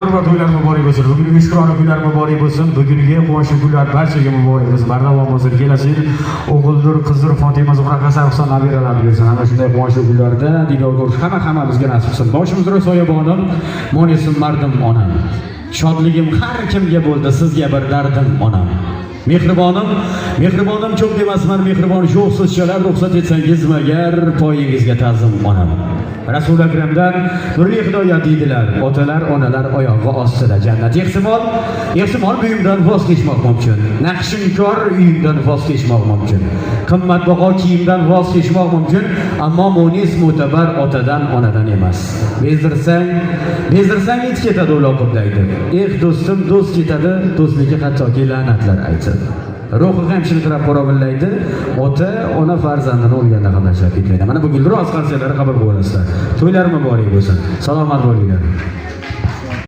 va to'ylar muborak bo'lsin. Bugungi shukrona kunlar muborak bo'lsin. Bugungi quvonchli kunlar barchaga muborak bo'lsin. Bardavom bo'lsin. Kelasi yil o'g'ildir, qizdir, Fotima Zuhra Hasan Husan nabiralar bersin. Ana shunday quvonchli kunlarda dinor ko'rish hammamizga nasib qilsin. Boshimizda soyabonim, monesim mardim onam. Shodligim har kimga bo'ldi, sizga bir dardim onam. Mehribonim cho'p demasman, mehribon sho'x so'zchalar ruxsat etsangiz magar poyingizga ta'zim onam. Rasul akramdan nurli hidoyat deydilar. Otalar, onalar oyog'i ostida jannat. Ehtimol buyumdan voz kechmoq mumkin. Naqshinkor uyimdan voz kechmoq mumkin. Qimmatbaho kiyimdan voz kechmoq mumkin, ammo mo'nis mo'tabar otadan, onadan emas. Bezdirsang it ketadi uloqib deydi. Do'stim, do'st ketadi, do'stligi hattoki la'natlar aytadi. Ruhi ham shilqirab qo'rabillaydi. Ota, ona farzandini o'lganda ham tashlab ketmaydi. Mana bugun ro'z qarsalari qabul qilib olasizlar. To'ylar muborak bo'lsin. Salomat bo'linglar.